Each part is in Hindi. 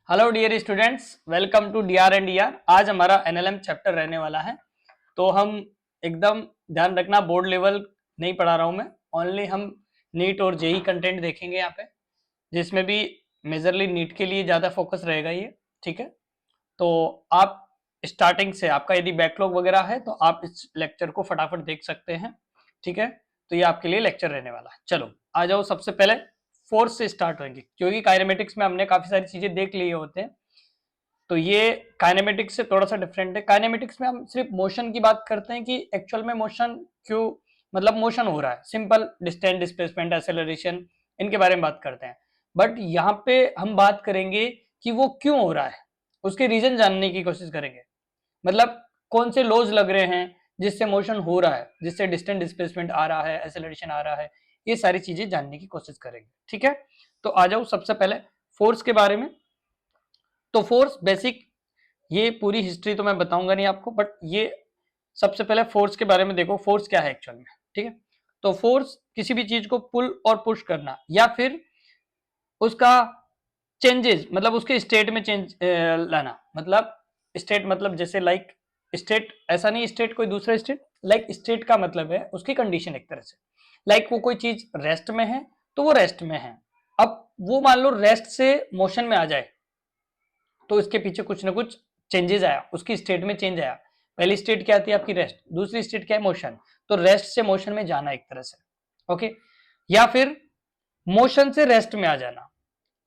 Hello dear students, welcome to DR and DR. आज हमारा एनएलएम चैप्टर रहने वाला है। तो हम एकदम ध्यान रखना, बोर्ड लेवल नहीं पढ़ा रहा हूं मैं, ओनली हम नीट और जेई कंटेंट देखेंगे यहाँ पे, जिसमें भी मेजरली नीट के लिए ज़्यादा फोकस रहेगा ये। ठीक है, तो आप स्टार्टिंग से, आपका यदि बैकलॉग वगैरह है तो आप इस लेक्चर को फटाफट देख सकते हैं। ठीक है, तो ये आपके लिए लेक्चर रहने वाला है। चलो आ जाओ, सबसे पहले फोर्स से स्टार्ट होंगे, क्योंकि काइनेमेटिक्स में हमने काफी सारी चीजें देख ली होते हैं, तो ये काइनेमेटिक्स से थोड़ा सा डिफरेंट है। काइनेमेटिक्स में हम सिर्फ मोशन की बात करते हैं कि एक्चुअल में मोशन क्यों, मतलब मोशन हो रहा है, सिंपल डिस्टेंस, डिस्प्लेसमेंट, एक्सेलरेशन, इनके बारे में बात करते हैं। बट यहाँ पे हम बात करेंगे कि वो क्यों हो रहा है, उसके रीजन जानने की कोशिश करेंगे। मतलब कौन से लॉज लग रहे हैं जिससे मोशन हो रहा है, जिससे डिस्टेंस डिस्प्लेसमेंट आ रहा है, एक्सेलरेशन आ रहा है, ये सारी चीजें जानने की कोशिश करेंगे। ठीक है, तो आ जाओ सबसे पहले फोर्स के बारे में। तो फोर्स बेसिक, ये पूरी हिस्ट्री तो मैं बताऊंगा नहीं आपको, बट ये सबसे पहले फोर्स के बारे में देखो, फोर्स क्या है एक्चुअल में। ठीक है, तो फोर्स किसी भी चीज को पुल और पुश करना, या फिर उसका चेंजेस, मतलब उसके स्टेट में चेंज लाना। मतलब स्टेट मतलब जैसे लाइक स्टेट, ऐसा नहीं स्टेट कोई दूसरा स्टेट, लाइक स्टेट का मतलब है उसकी कंडीशन एक तरह से। लाइक वो कोई चीज रेस्ट में है तो वो रेस्ट में है। अब वो मान लो रेस्ट से मोशन में आ जाए, तो इसके पीछे कुछ ना कुछ चेंजेस आया, उसकी स्टेट में चेंज आया। पहली स्टेट क्या आती है आपकी, रेस्ट। दूसरी स्टेट क्या है, मोशन। तो रेस्ट से मोशन में जाना एक तरह से। ओके, या फिर मोशन से रेस्ट में आ जाना।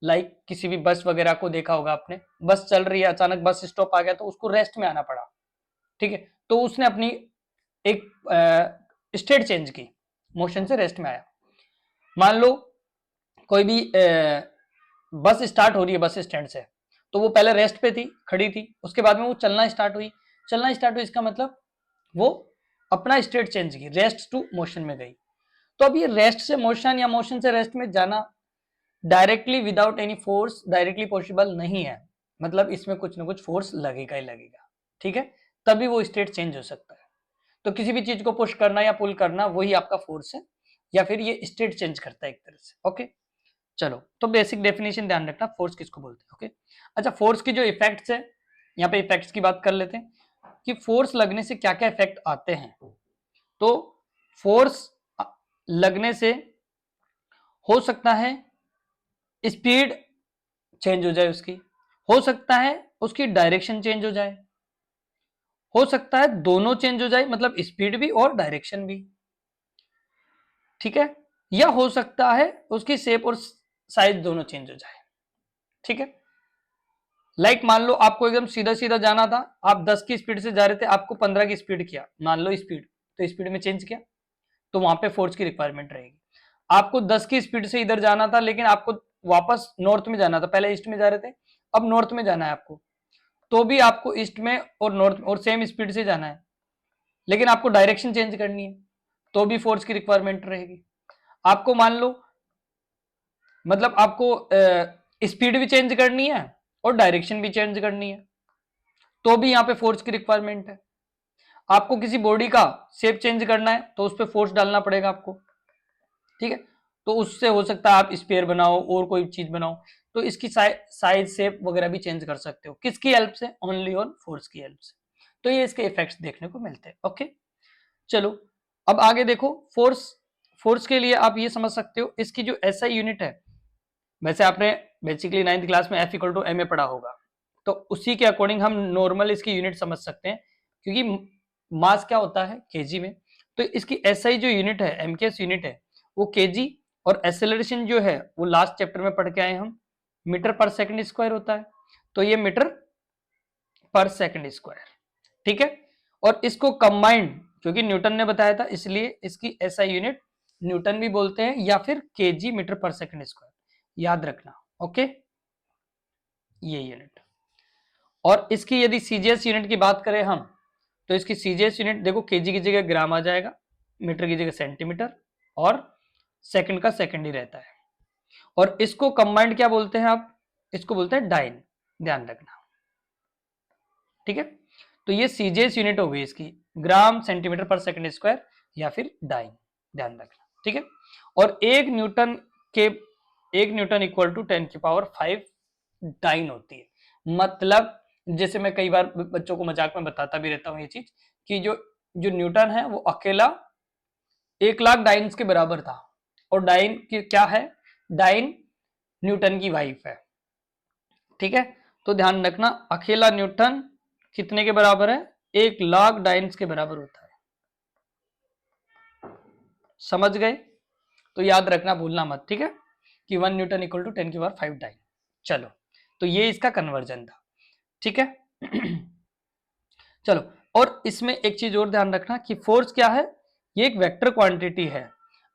लाइक किसी भी बस वगैरह को देखा होगा आपने, बस चल रही है, अचानक बस स्टॉप आ गया तो उसको रेस्ट में आना पड़ा। ठीक है, तो उसने अपनी एक स्टेट चेंज की, मोशन से रेस्ट में आया। मान लो कोई भी बस स्टार्ट हो रही है बस स्टैंड से, तो वो पहले रेस्ट पे थी, खड़ी थी, उसके बाद में वो चलना स्टार्ट हुई। चलना स्टार्ट हुई इसका मतलब वो अपना स्टेट चेंज की, रेस्ट टू मोशन में गई। तो अब ये रेस्ट से मोशन या मोशन से रेस्ट में जाना directly without any force directly possible नहीं है। मतलब इसमें कुछ ना कुछ फोर्स लगेगा ही लगेगा। ठीक है, तभी वो स्टेट चेंज हो सकता है। तो किसी भी चीज को पुश करना या पुल करना, वही आपका फोर्स है, या फिर ये स्टेट चेंज करता है एक तरह से। ओके, चलो तो बेसिक डेफिनेशन ध्यान रखना, फोर्स किसको बोलते हैं। ओके, अच्छा, फोर्स की जो इफेक्ट्स है, यहाँ पे इफेक्ट्स की बात कर लेते हैं कि फोर्स लगने से क्या क्या इफेक्ट आते हैं। तो फोर्स लगने से हो सकता है स्पीड चेंज हो जाए उसकी, हो सकता है उसकी डायरेक्शन चेंज हो जाए, हो सकता है दोनों चेंज हो जाए, मतलब स्पीड भी और डायरेक्शन भी। ठीक है, या हो सकता है उसकी शेप और साइज दोनों चेंज हो जाए। ठीक है, लाइक मान लो आपको एकदम सीधा सीधा जाना था, आप 10 की स्पीड से जा रहे थे, आपको 15 की स्पीड किया, मान लो स्पीड, तो स्पीड में चेंज किया, तो वहां पे फोर्स की रिक्वायरमेंट रहेगी। आपको 10 की स्पीड से इधर जाना था, लेकिन आपको वापस नॉर्थ में जाना था, पहले ईस्ट में जा रहे थे, अब नॉर्थ में जाना है आपको, तो भी आपको ईस्ट में और नॉर्थ में और सेम स्पीड से जाना है, लेकिन आपको डायरेक्शन चेंज करनी है, तो भी फोर्स की रिक्वायरमेंट रहेगी। आपको मान लो, मतलब आपको स्पीड भी चेंज करनी है और डायरेक्शन भी चेंज करनी है, तो भी यहाँ पे फोर्स की रिक्वायरमेंट है। आपको किसी बॉडी का शेप चेंज करना है तो उस पर फोर्स डालना पड़ेगा आपको। ठीक है, तो उससे हो सकता है आप स्पेयर बनाओ और कोई चीज बनाओ, तो इसकी साइज शेप वगैरह भी चेंज कर सकते हो, किसकी हेल्प से, ओनली ऑन फोर्स की हेल्प से। तो ये इसके इफेक्ट्स देखने को मिलते हैं। ओके, चलो अब आगे देखो, फोर्स, फोर्स के लिए आप ये समझ सकते हो, इसकी जो एसआई यूनिट है, वैसे आपने बेसिकली 9th क्लास में F equal to M A पढ़ा होगा, तो उसी के अकॉर्डिंग हम नॉर्मल इसकी यूनिट समझ सकते हैं, क्योंकि मास क्या होता है केजी में। तो इसकी एसआई जो यूनिट है, एमकेएस यूनिट है, वो केजी, और एक्सेलरेशन जो है वो लास्ट चैप्टर में पढ़ के आए हम, मीटर पर सेकंड स्क्वायर होता है, तो ये मीटर पर सेकंड स्क्वायर। ठीक है, और इसको कंबाइंड, क्योंकि न्यूटन ने बताया था इसलिए इसकी एसआई यूनिट न्यूटन भी बोलते हैं, या फिर केजी, मीटर पर सेकंड स्क्वायर, याद रखना। ओके, ये यूनिट। और इसकी यदि सीजीएस यूनिट की बात करें हम, तो इसकी सीजीएस यूनिट देखो, केजी की जगह ग्राम आ जाएगा, मीटर की जगह सेंटीमीटर, और सेकंड का सेकंड ही रहता है। और इसको कंबाइंड क्या बोलते हैं आप, इसको बोलते हैं डाइन, ध्यान रखना। ठीक है, तो ये सीजीएस यूनिट हो गई इसकी, ग्राम सेंटीमीटर पर सेकंड स्क्वायर, या फिर डाइन, ध्यान रखना। ठीक है, और एक न्यूटन इक्वल टू 10 की पावर 5 डाइन होती है। मतलब जैसे मैं कई बार बच्चों को मजाक में बताता भी रहता हूँ ये चीज कि जो जो न्यूटन है वो अकेला 1,00,000 डाइन्स के बराबर था, और डाइन की क्या है, डाइन न्यूटन की वाइफ है, ठीक है। तो ध्यान रखना अकेला न्यूटन कितने के बराबर है, 1,00,000 डाइन्स के बराबर होता है, समझ गए। तो याद रखना, भूलना मत, ठीक है, कि 1 न्यूटन इक्वल टू 10 की पावर 5 डाइन। चलो, तो ये इसका कन्वर्जन था, ठीक है। चलो, और इसमें एक चीज और ध्यान रखना कि फोर्स क्या है, ये एक वेक्टर क्वांटिटी है।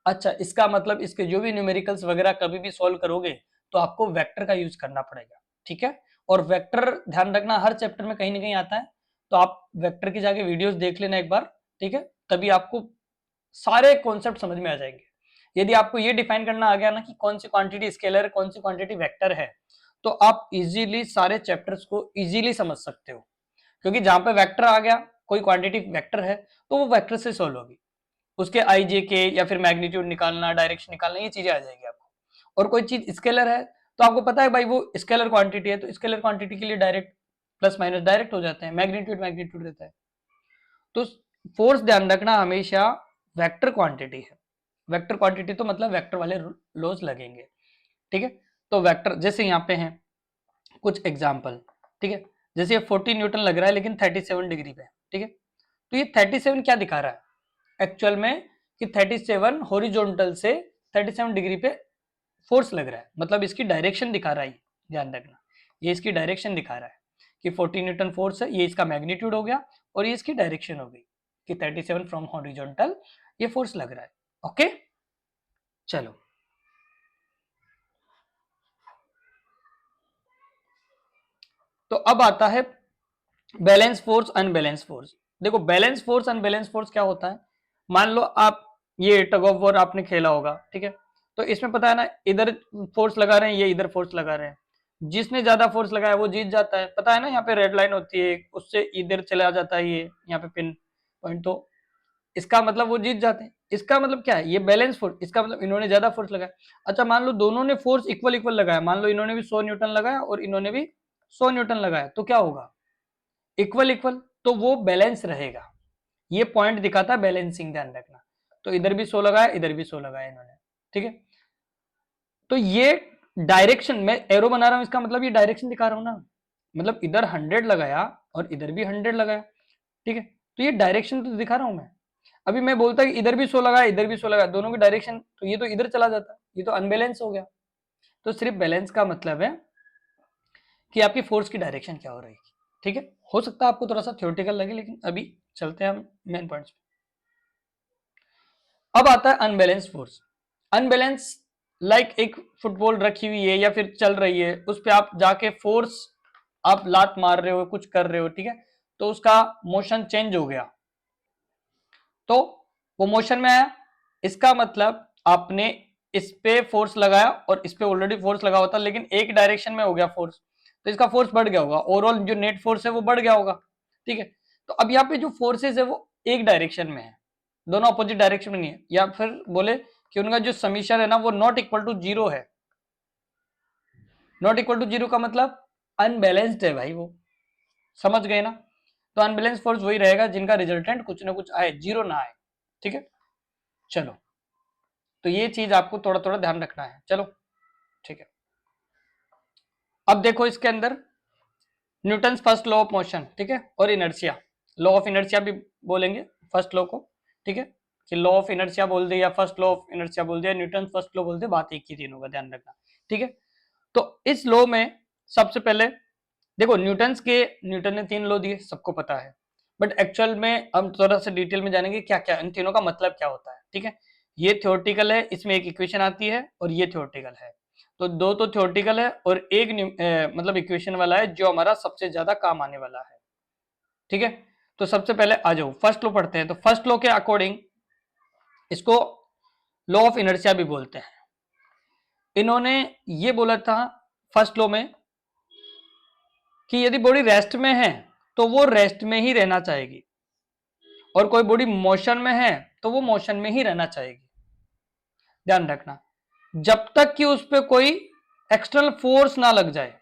अच्छा, इसका मतलब इसके जो भी न्यूमेरिकल्स वगैरह कभी भी सॉल्व करोगे तो आपको वेक्टर का यूज करना पड़ेगा, ठीक है। और वेक्टर ध्यान रखना हर चैप्टर में कहीं ना कहीं आता है, तो आप वेक्टर की जाके वीडियोस देख लेना एक बार, ठीक है, तभी आपको सारे कॉन्सेप्ट समझ में आ जाएंगे। यदि आपको ये डिफाइन करना आ गया ना कि कौन सी क्वांटिटी स्केलर है, कौन सी क्वांटिटी वेक्टर है, तो आप इजीली सारे चैप्टर्स को इजीली समझ सकते हो, क्योंकि जहां पे वेक्टर आ गया, कोई क्वांटिटी वेक्टर है, तो वो वेक्टर से सोल्व होगी, उसके आई जे के या फिर मैग्नीट्यूड निकालना, डायरेक्शन निकालना, ये चीजें आ जाएगी आपको। और कोई चीज स्केलर है तो आपको पता है भाई वो स्केलर क्वांटिटी है, तो स्केलर क्वांटिटी के लिए डायरेक्ट प्लस माइनस डायरेक्ट हो जाते हैं, मैग्नीट्यूड मैग्नीट्यूड रहता है। तो फोर्स ध्यान रखना हमेशा वेक्टर क्वांटिटी है, वेक्टर क्वांटिटी तो मतलब वेक्टर वाले लॉज लगेंगे, ठीक है। तो वेक्टर जैसे यहाँ पे हैं कुछ एग्जाम्पल, ठीक है, जैसे ये 40 न्यूटन लग रहा है लेकिन 37 डिग्री पे, ठीक है। तो ये 37 क्या दिखा रहा है एक्चुअल में, कि 37 हॉरिजॉन्टल से 37 डिग्री पे फोर्स लग रहा है, मतलब इसकी डायरेक्शन दिखा रहा है, ध्यान रखना ये इसकी डायरेक्शन दिखा रहा है कि 40 न्यूटन फोर्स है, ये इसका मैग्नीट्यूड हो गया और ये इसकी डायरेक्शन हो गई कि 37 फ्रॉम हॉरिजॉन्टल ये फोर्स लग रहा है, ओके। चलो, तो अब आता है बैलेंस फोर्स अनबैलेंस फोर्स। देखो बैलेंस फोर्स अनबैलेंस फोर्स क्या होता है, मान लो आप ये टग ऑफ वॉर आपने खेला होगा, ठीक है, तो इसमें पता है ना इधर फोर्स लगा रहे हैं, ये इधर फोर्स लगा रहे हैं, जिसने ज्यादा फोर्स लगाया वो जीत जाता है, पता है ना, यहाँ पे रेड लाइन होती है, उससे इधर चला जाता है ये यहाँ पे पिन पॉइंट, तो इसका मतलब वो जीत जाते हैं। इसका मतलब क्या है, ये बैलेंस फोर्स, इसका मतलब इन्होंने ज्यादा फोर्स लगाया। अच्छा, मान लो दोनों ने फोर्स इक्वल इक्वल लगाया, मान लो इन्होंने भी 100 न्यूटन लगाया और इन्होंने भी 100 न्यूटन लगाया, तो क्या होगा, इक्वल इक्वल, तो वो बैलेंस रहेगा। ये पॉइंट दिखाता है बैलेंसिंग, ध्यान रखना। तो इधर भी 100 लगाया, इधर भी 100 लगाया इन्होंने, ठीक है। तो ये डायरेक्शन, मैं एरो बना रहा हूं, इसका मतलब ये डायरेक्शन दिखा रहा हूं ना, मतलब इधर 100 लगाया और इधर भी 100 लगाया, ठीक है, तो ये डायरेक्शन तो दिखा रहा हूं मैं। अभी मैं बोलता कि इधर भी 100 लगाया, इधर भी 100 लगाया, दोनों की डायरेक्शन, तो ये तो इधर चला जाता, ये तो अनबैलेंस हो गया। तो सिर्फ बैलेंस का मतलब है कि आपकी फोर्स की डायरेक्शन क्या हो रही है, ठीक है। हो सकता है आपको थोड़ा सा थ्योरेटिकल लगे, लेकिन अभी चलते हैं हम मेन पॉइंट्स पे। अब आता है अनबैलेंस फोर्स। अनबैलेंस लाइक एक फुटबॉल रखी हुई है या फिर चल रही है, उस पर आप जाके फोर्स, आप लात मार रहे हो, कुछ कर रहे हो, ठीक है, तो उसका मोशन चेंज हो गया, तो वो मोशन में आया, इसका मतलब आपने इस पे फोर्स लगाया और इस पे ऑलरेडी फोर्स लगा होता, लेकिन एक डायरेक्शन में हो गया फोर्स, तो इसका फोर्स बढ़ गया होगा, ओवरऑल जो नेट फोर्स है वो बढ़ गया होगा, ठीक है। तो अब यहाँ पे जो फोर्सेस है वो एक डायरेक्शन में है, दोनों अपोजिट डायरेक्शन में नहीं है, या फिर बोले कि उनका जो समीशन है ना वो नॉट इक्वल टू जीरो है। नॉट इक्वल टू जीरो का मतलब अनबैलेंस्ड है भाई वो, समझ गए ना। तो अनबैलेंस फोर्स वही रहेगा जिनका रिजल्टेंट कुछ ना कुछ आए, जीरो ना आए, ठीक है। चलो, तो ये चीज आपको थोड़ा थोड़ा ध्यान रखना है, चलो ठीक है। अब देखो इसके अंदर Newton first law of motion, ठीक है, और इनर्शिया, लॉ ऑफ इनर्शिया भी बोलेंगे फर्स्ट लॉ को, ठीक है, कि लॉ ऑफ इनर्शिया बोल दिया, फर्स्ट लॉ ऑफ इनर्शिया बोल दिया, न्यूटन फर्स्ट लॉ बोल दिया, बात एक ही तीनों का ध्यान रखना, ठीक है। तो इस लॉ में सबसे पहले देखो न्यूटन ने 3 लॉ दिए, सबको पता है, बट एक्चुअल में हम थोड़ा सा डिटेल में जानेंगे क्या क्या इन तीनों का मतलब क्या होता है, ठीक है। ये थ्योरेटिकल है, इसमें एक इक्वेशन आती है, और ये थ्योरेटिकल है, तो दो तो थ्योरेटिकल है और एक मतलब इक्वेशन वाला है जो हमारा सबसे ज्यादा काम आने वाला है, ठीक है। तो सबसे पहले आ जाओ फर्स्ट लॉ पढ़ते हैं। तो फर्स्ट लॉ के अकॉर्डिंग इसको लॉ ऑफ इनर्शिया भी बोलते हैं। इन्होंने ये बोला था फर्स्ट लॉ में कि यदि बॉडी रेस्ट में है तो वो रेस्ट में ही रहना चाहेगी, और कोई बॉडी मोशन में है तो वो मोशन में ही रहना चाहेगी, ध्यान रखना, जब तक कि उस पर कोई एक्सटर्नल फोर्स ना लग जाए।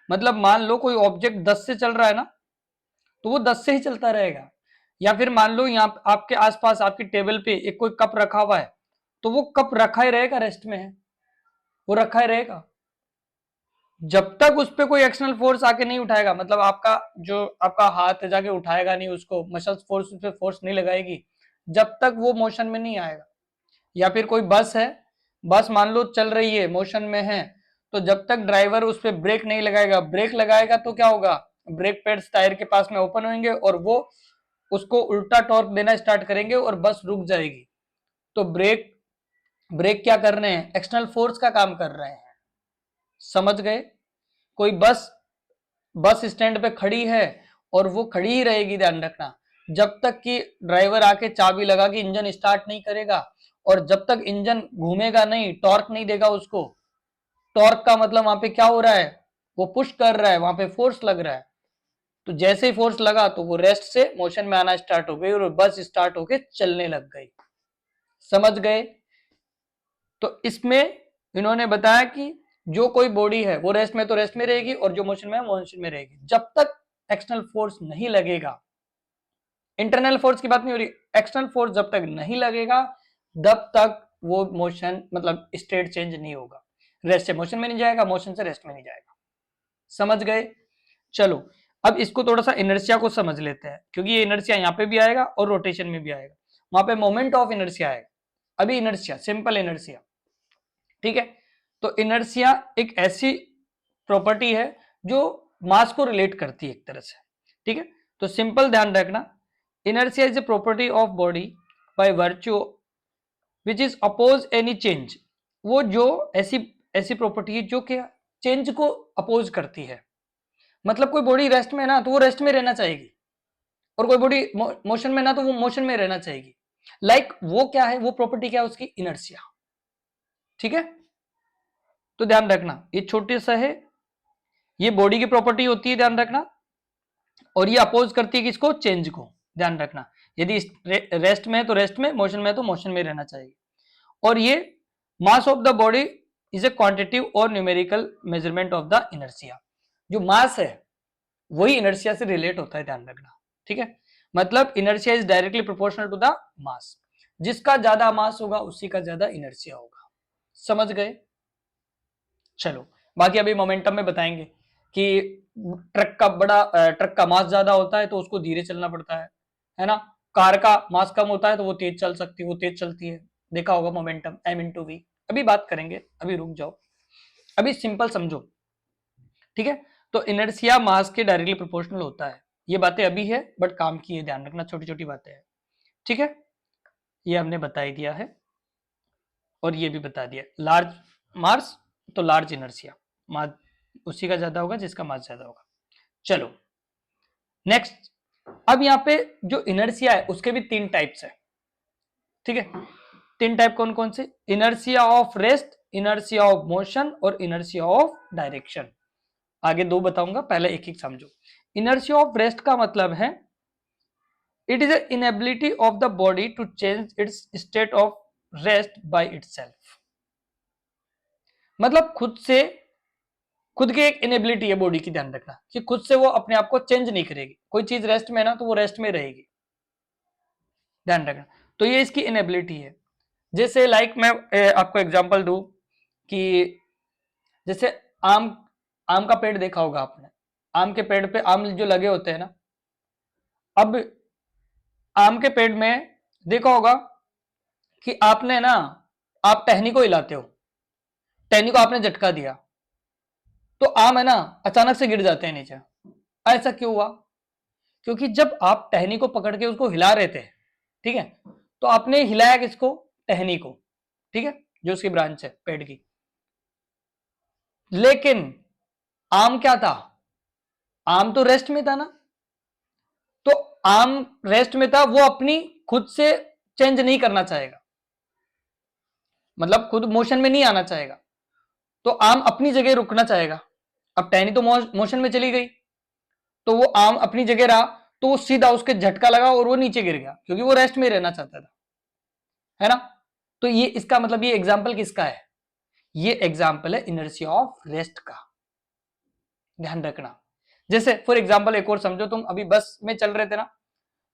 मतलब मान लो कोई ऑब्जेक्ट 10 से चल रहा है ना, तो वो 10 से ही चलता रहेगा। या फिर मान लो यहाँ आपके आसपास आपकी टेबल पे एक कोई कप रखा हुआ है, तो वो कप रखा ही रहेगा, रेस्ट में है, वो रखा ही रहेगा जब तक उस पर कोई एक्सटर्नल फोर्स आके नहीं उठाएगा। मतलब आपका जो आपका हाथ है जाके उठाएगा नहीं उसको, मसल्स फोर्स उस पर फोर्स नहीं लगाएगी, जब तक वो मोशन में नहीं आएगा। या फिर कोई बस है, बस मान लो चल रही है, मोशन में है, तो जब तक ड्राइवर उस पर ब्रेक नहीं लगाएगा, ब्रेक लगाएगा तो क्या होगा, ब्रेक पैड्स टायर के पास में ओपन होंगे और वो उसको उल्टा टॉर्क देना स्टार्ट करेंगे और बस रुक जाएगी। तो ब्रेक ब्रेक क्या कर रहे हैं, एक्सटर्नल फोर्स का काम कर रहे हैं। समझ गए? कोई बस बस स्टैंड पे खड़ी है और वो खड़ी ही रहेगी, ध्यान रखना, जब तक कि ड्राइवर आके चाबी लगा के इंजन स्टार्ट नहीं करेगा, और जब तक इंजन घूमेगा नहीं, टॉर्क नहीं देगा उसको। टॉर्क का मतलब वहां पे क्या हो रहा है, वो पुश कर रहा है, वहां पे फोर्स लग रहा है। तो जैसे ही फोर्स लगा तो वो रेस्ट से मोशन में आना स्टार्ट हो गई और बस स्टार्ट होके चलने लग गई। समझ गए? तो इसमें इन्होंने बताया कि जो कोई बॉडी है वो रेस्ट में तो रेस्ट में रहेगी, और जो मोशन में है मोशन में रहेगी, जब तक एक्सटर्नल फोर्स नहीं लगेगा। इंटरनल फोर्स की बात नहीं हो रही, एक्सटर्नल फोर्स जब तक नहीं लगेगा तब तक वो मोशन मतलब स्टेट चेंज नहीं होगा। रेस्ट से मोशन में नहीं जाएगा, मोशन से रेस्ट में नहीं जाएगा। समझ गए? चलो अब इसको थोड़ा सा इनर्शिया को समझ लेते हैं, क्योंकि ये इनर्शिया यहाँ पे भी आएगा और रोटेशन में भी आएगा। वहां पे मोमेंट ऑफ इनर्शिया आएगा, अभी इनर्शिया, सिंपल इनर्शिया। ठीक है, तो इनर्शिया एक ऐसी प्रॉपर्टी है जो मास को रिलेट करती है एक तरह से। ठीक है, तो सिंपल ध्यान रखना, inertia is a property of body by virtue which is oppose any change. वो जो ऐसी ऐसी प्रॉपर्टी है जो क्या चेंज को अपोज करती है। मतलब कोई बॉडी रेस्ट में है ना, तो वो रेस्ट में रहना चाहेगी, और कोई बॉडी मोशन में ना, तो वो मोशन में रहना चाहेगी। लाइक वो क्या है, वो प्रॉपर्टी क्या है उसकी, इनर्शिया। ठीक है, तो ध्यान रखना ये छोटे सा है, ये बॉडी की प्रॉपर्टी होती है, ध्यान रखना, और ये अपोज करती है किसको, चेंज को। ध्यान रखना, यदि रेस्ट में है तो रेस्ट में, मोशन में है तो मोशन में रहना चाहिए। और ये mass of the body is a quantitative और numerical measurement of the inertia. जो मास है वही इनर्शिया से रिलेट होता है, ध्यान रखना। ठीक है, मतलब inertia is directly proportional to the mass. जिसका ज्यादा मास होगा उसी का ज्यादा इनर्शिया होगा। समझ गए? चलो बाकी अभी मोमेंटम में बताएंगे कि ट्रक का मास ज्यादा होता है तो उसको धीरे चलना पड़ता है ना। कार का मास कम होता है तो वो तेज चल सकती है, वो तेज चलती है। देखा होगा मोमेंटम m/v। अभी बात करेंगे, अभी रुक जाओ, अभी सिंपल समझो। ठीक है, तो इनर्शिया मास के डायरेक्टली प्रोपोर्शनल होता है। ये बातें अभी है बट काम की है, ध्यान रखना, छोटी छोटी बातें हैं। ठीक है, ये हमने बता ही दिया है, और ये भी बता दिया, लार्ज मास तो लार्ज इनर्शिया, मास उसी का ज्यादा होगा जिसका मास ज्यादा होगा। चलो नेक्स्ट, अब यहाँ पे जो इनर्शिया है उसके भी 3 टाइप्स है। ठीक है, 3 टाइप कौन कौन से, inertia of rest, inertia of motion और इनर्शिया ऑफ डायरेक्शन। आगे 2 बताऊंगा, पहले एक एक समझो। इनर्शिया ऑफ रेस्ट का मतलब है it is a inability of the body to change its state of rest by itself. मतलब खुद की एक इनेबिलिटी है बॉडी की, ध्यान रखना, कि खुद से वो अपने आप को चेंज नहीं करेगी। कोई चीज रेस्ट में है ना तो वो रेस्ट में रहेगी, ध्यान रखना। तो ये इसकी इनेबिलिटी है। जैसे लाइक मैं आपको एग्जांपल दूं कि जैसे आम आम का पेड़ देखा होगा आपने, आम के पेड़ पे आम जो लगे होते हैं ना, अब आम के पेड़ में देखा होगा कि आपने ना, आप टहनी को हिलाते हो, टहनी को आपने झटका दिया तो आम है ना अचानक से गिर जाते हैं नीचे। ऐसा क्यों हुआ? क्योंकि जब आप टहनी को पकड़ के उसको हिला रहे थे, ठीक है, तो आपने हिलाया किसको, टहनी को, ठीक है, जो उसकी ब्रांच है पेड़ की। लेकिन आम क्या था, आम तो रेस्ट में था ना, तो आम रेस्ट में था, वो अपनी खुद से चेंज नहीं करना चाहेगा, मतलब खुद मोशन में नहीं आना चाहेगा, तो आम अपनी जगह रुकना चाहेगा। अब टहनी तो मोशन में चली गई, तो वो आम अपनी जगह रहा, तो वो सीधा उसके झटका लगा और वो नीचे गिर गया, क्योंकि वो रेस्ट में रहना चाहता था, है ना। तो ये इसका मतलब, ये एग्जाम्पल किसका है, ये एग्जाम्पल है इनर्शिया ऑफ रेस्ट का। ध्यान रखना। जैसे फॉर एग्जांपल एक और समझो, तुम अभी बस में चल रहे थे ना,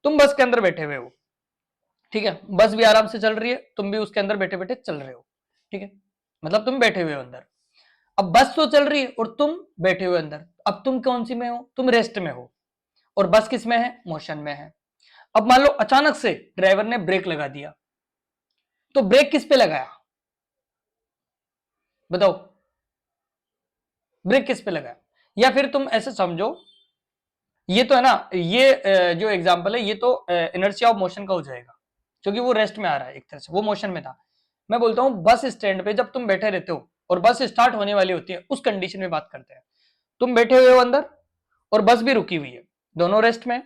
तुम बस के अंदर बैठे हुए हो, ठीक है, बस भी आराम से चल रही है, तुम भी उसके अंदर बैठे बैठे चल रहे हो, ठीक है, मतलब तुम बैठे हुए हो अंदर। अब बस तो चल रही है और तुम बैठे हुए अंदर, अब तुम कौन सी में हो, तुम रेस्ट में हो, और बस किस में है, मोशन में है। अब मान लो अचानक से ड्राइवर ने ब्रेक लगा दिया, तो ब्रेक किस पे लगाया, बताओ, ब्रेक किस पे लगाया। या फिर तुम ऐसे समझो, ये तो है ना, ये जो एग्जांपल है ये तो इनर्शिया ऑफ मोशन का हो जाएगा, क्योंकि वो रेस्ट में आ रहा है, एक तरह से वो मोशन में था। मैं बोलता हूं बस स्टैंड पे जब तुम बैठे रहते हो और बस स्टार्ट होने वाली होती है, उस कंडीशन में बात करते हैं। तुम बैठे हुए हो अंदर और बस भी रुकी हुई है, दोनों रेस्ट में।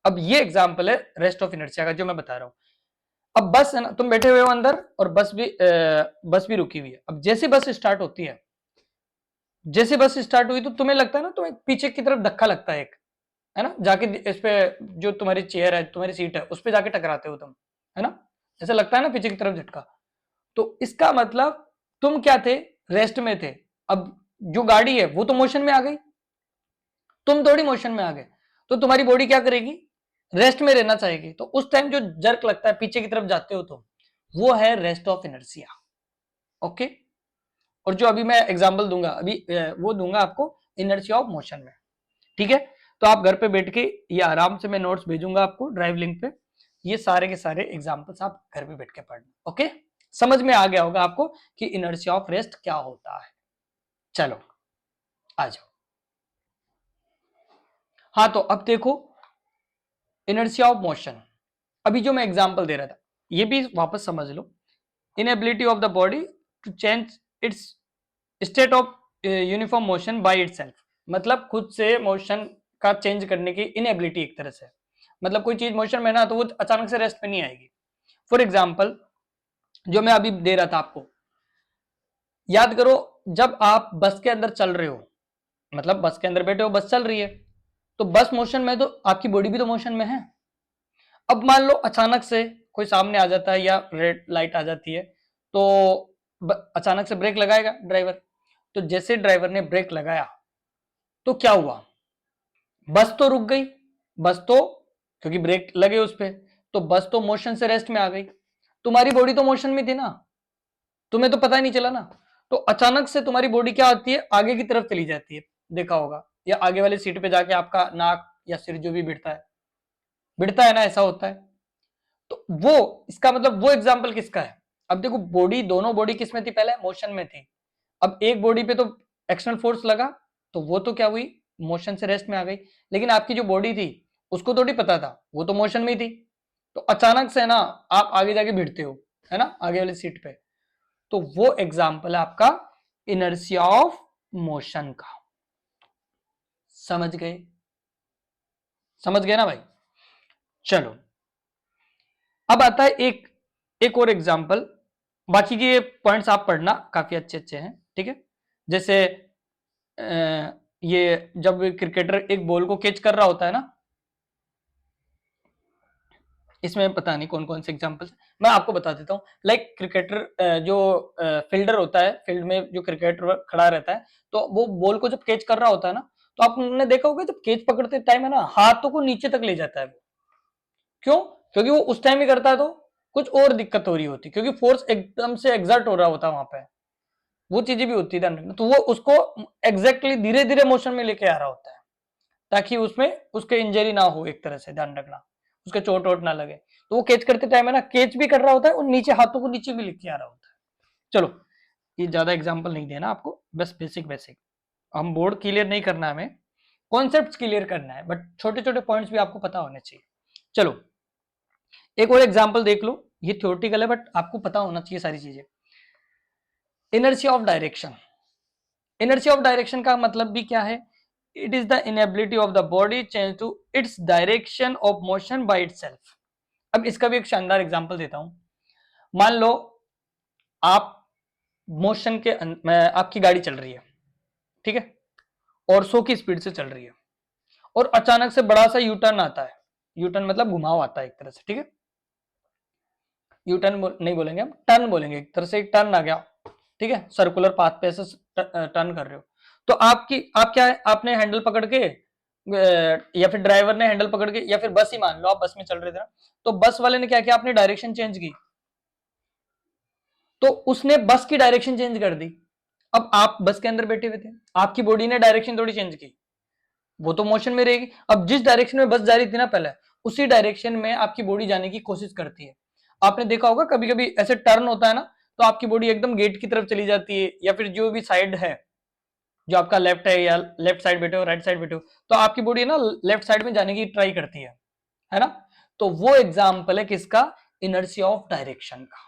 अब ये एग्जाम्पल है रेस्ट ऑफ इनर्शिया का जो मैं बता रहा हूं। अब बस है ना, तुम बैठे हुए हो अंदर और बस भी रुकी हुई है। अब जैसे बस स्टार्ट होती है, जैसे बस स्टार्ट हुई तो तुम्हें लगता है ना, तुम्हें पीछे की तरफ धक्का लगता है ना, जाके इस पे जो तुम्हारी चेयर है, तुम्हारी सीट है, उस पे जाके टकराते हो तुम, है ना, ऐसा लगता है ना पीछे की तरफ झटका। तो इसका मतलब तुम क्या थे, रेस्ट में थे। अब जो गाड़ी है वो तो मोशन में आ गई, तुम थोड़ी मोशन में आ गए, तो तुम्हारी बॉडी क्या करेगी, रेस्ट में रहना चाहेगी। तो उस टाइम जो जर्क लगता है, पीछे की तरफ जाते हो तुम, वो है रेस्ट ऑफ इनर्शिया। ओके, और जो अभी मैं एग्जांपल दूंगा अभी वो दूंगा आपको इनर्शिया ऑफ मोशन में, ठीक है। तो आप घर पे बैठ के ये आराम से मैं नोट्स भेजूंगा आपको ड्राइव लिंक पे, ये सारे के सारे एग्जांपल्स आप घर पे बैठ के पढ़ना। ओके, समझ में आ गया होगा आपको कि इनर्शिया ऑफ रेस्ट क्या होता है। चलो आ जाओ। हाँ, तो अब देखो इनर्शिया ऑफ मोशन, अभी जो मैं एग्जांपल दे रहा था ये भी वापस समझ लो। Inability of the body to change its state of uniform motion by itself, मतलब खुद से मोशन का चेंज करने की इनएबिलिटी एक तरह से, मतलब कोई चीज मोशन में ना तो वो अचानक से रेस्ट में नहीं आएगी। फॉर एग्जाम्पल जो मैं अभी दे रहा था आपको, याद करो, जब आप बस के अंदर चल रहे हो, मतलब बस के अंदर बैठे हो, बस चल रही है, तो बस मोशन में, तो आपकी बॉडी भी तो मोशन में है। अब मान लो अचानक से कोई सामने आ जाता है या रेड लाइट आ जाती है, तो अचानक से ब्रेक लगाएगा ड्राइवर। तो जैसे ड्राइवर ने ब्रेक लगाया तो क्या हुआ, बस तो रुक गई, बस तो, क्योंकि ब्रेक लगे उस पे, तो बस तो मोशन से रेस्ट में आ गई, तुम्हारी बॉडी तो मोशन में थी ना, तुम्हें तो पता ही नहीं चला ना। तो अचानक से तुम्हारी बॉडी क्या होती है, आगे की तरफ चली जाती है, देखा होगा, या आगे वाली सीट पे जाके आपका नाक या सिर जो भी भिड़ता है ना, ऐसा होता है। तो वो इसका मतलब वो एग्जाम्पल किसका है। अब देखो बॉडी, दोनों बॉडी किस में थी, पहले मोशन में थी। अब एक बॉडी पे तो एक्सटर्नल फोर्स लगा, तो वो तो क्या हुई, मोशन से रेस्ट में आ गई। लेकिन आपकी जो बॉडी थी उसको थोड़ी पता था, वो तो मोशन में ही थी। तो अचानक से ना आप आगे जाके भिड़ते हो, है ना, आगे वाली सीट पे, तो वो एग्जाम्पल है आपका इनर्शिया ऑफ मोशन का। समझ गए, समझ गए ना भाई। चलो अब आता है एक एक और एग्जाम्पल, बाकी के पॉइंट्स आप पढ़ना, काफी अच्छे अच्छे हैं, ठीक है। जैसे ये जब क्रिकेटर एक बॉल को कैच कर रहा होता है ना, इसमें पता नहीं कौन कौन से एग्जांपल्स, मैं आपको बता देता हूँ। लाइक क्रिकेटर जो फील्डर होता है, फील्ड में जो क्रिकेटर खड़ा रहता है, तो वो बॉल को जब कैच कर रहा होता है ना, तो आपने देखा होगा जब कैच पकड़ते टाइम है ना, हाथों को नीचे तक ले जाता है वो। क्यों, क्योंकि वो उस टाइम ही करता है तो कुछ और दिक्कत हो रही होती, क्योंकि फोर्स एकदम से एग्जर्ट हो रहा होता है वहां पे, वो चीजें भी होती है ध्यान रखना। तो वो उसको एग्जैक्टली धीरे धीरे मोशन में लेके आ रहा होता है, ताकि उसमें उसके इंजरी ना हो, एक तरह से ध्यान रखना, उसके चोट वोट ना लगे। तो वो कैच करते टाइम है ना, कैच भी कर रहा होता है और नीचे हाथों को नीचे भी लेके आ रहा होता है। चलो ये ज्यादा एग्जांपल नहीं देना आपको, बस बेसिक बेसिक, हम बोर्ड क्लियर नहीं करना, हमें कॉन्सेप्ट्स क्लियर करना है, बट छोटे छोटे पॉइंट्स भी आपको पता होने चाहिए। चलो एक और एग्जांपल देख लो, ये थ्योरेटिकल है बट आपको पता होना चाहिए सारी चीजें। Inertia of direction, inertia of direction का मतलब भी क्या है, it is the inability of the body change to its direction of motion by itself. अब इसका भी एक शानदार एग्जांपल देता हूं। मान लो आप मोशन के आपकी गाड़ी चल रही है, ठीक है, और 100 की स्पीड से चल रही है, और अचानक से बड़ा सा यू टर्न आता है, यू टर्न मतलब घुमाव आता है एक तरह से, ठीक है, यू टर्न नहीं बोलेंगे हम, टर्न बोलेंगे, एक तरह से एक टर्न आ गया, ठीक है, सर्कुलर पाथ पे ऐसे टर्न कर रहे हो, तो आप क्या है, आपने हैंडल पकड़ के या फिर ड्राइवर ने हैंडल पकड़ के, या फिर बस ही मान लो, आप बस में चल रहे थे ना, तो बस वाले ने क्या किया, आपने डायरेक्शन चेंज की, तो उसने बस की डायरेक्शन चेंज कर दी। अब आप बस के अंदर बैठे हुए थे, आपकी बॉडी ने डायरेक्शन थोड़ी चेंज की, वो तो मोशन में रहेगी। अब जिस डायरेक्शन में बस जा रही थी ना पहले, उसी डायरेक्शन में आपकी बॉडी जाने की कोशिश करती है। आपने देखा होगा कभी कभी ऐसे टर्न होता है ना, तो आपकी बॉडी एकदम गेट की तरफ चली जाती है, या फिर जो भी साइड है, जो आपका लेफ्ट है, या लेफ्ट साइड बैठे हो, राइट साइड बैठे हो, तो आपकी बॉडी ना लेफ्ट साइड में जाने की ट्राई करती है ना। तो वो एग्जाम्पल है किसका, इनर्शिया ऑफ डायरेक्शन का।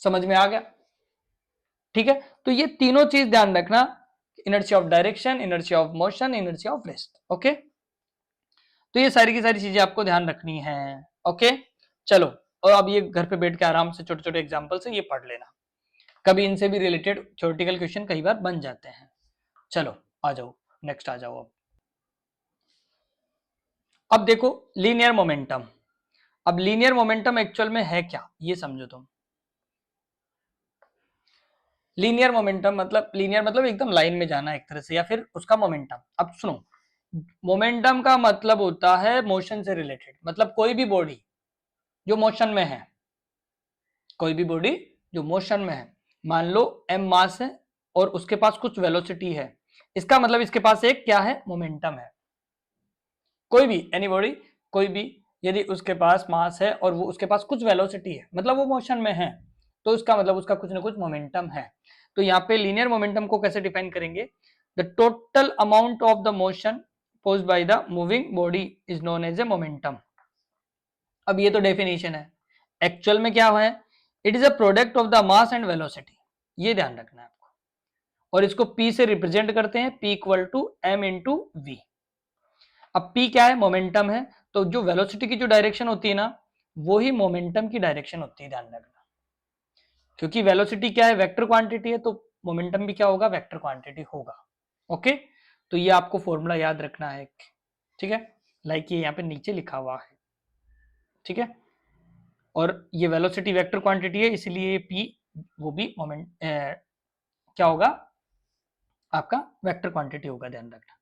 समझ में आ गया? ठीक है, तो ये तीनों चीज ध्यान रखना, inertia of direction, inertia of motion, inertia of rest. Okay, तो ये सारी की सारी चीजें आपको ध्यान रखनी है। ओके, चलो, और अब ये घर पे बैठ के आराम से छोटे छोटे एग्जाम्पल से ये पढ़ लेना, कभी इनसे भी रिलेटेड थ्योरेटिकल क्वेश्चन कई बार बन जाते हैं। चलो आ जाओ, नेक्स्ट आ जाओ। अब देखो लीनियर मोमेंटम। अब लीनियर मोमेंटम एक्चुअल में है क्या, ये समझो तुम। लीनियर मोमेंटम मतलब, लीनियर मतलब एकदम लाइन में जाना एक तरह से, या फिर उसका मोमेंटम। अब सुनो, मोमेंटम का मतलब होता है मोशन से रिलेटेड, मतलब कोई भी बॉडी जो मोशन में है, कोई भी बॉडी जो मोशन में है, मान लो m मास है और उसके पास कुछ वेलोसिटी है, इसका मतलब इसके पास एक क्या है, मोमेंटम है। कोई भी एनी बॉडी, कोई भी, यदि उसके पास मास है और वो उसके पास कुछ वेलोसिटी है, मतलब वो मोशन में है, तो उसका मतलब उसका कुछ ना कुछ मोमेंटम है। तो यहाँ पे लीनियर मोमेंटम को कैसे डिफाइन करेंगे, the total amount of the motion posed by the moving body is known as a momentum। अब ये तो डेफिनेशन है, एक्चुअल में क्या है, it is a product of the mass and velocity, ये ध्यान रखना है आपको। और इसको P से रिप्रेजेंट करते हैं, P equal to M into V. अब P क्या है, मोमेंटम है, तो जो वेलोसिटी की जो डायरेक्शन होती है ना, वो ही मोमेंटम की डायरेक्शन होती है, ध्यान रखना। क्योंकि वेलोसिटी क्या है, वेक्टर क्वांटिटी है, तो मोमेंटम भी क्या होगा, वेक्टर क्वांटिटी होगा। ओके, तो ये आपको फॉर्मूला याद रखना है, ठीक है, लाइक ये यहाँ पे नीचे लिखा हुआ है, ठीक है। और ये वेलोसिटी वेक्टर क्वांटिटी है, इसलिए P वो भी मोमेंट क्या होगा, आपका वेक्टर क्वांटिटी होगा, ध्यान रखना।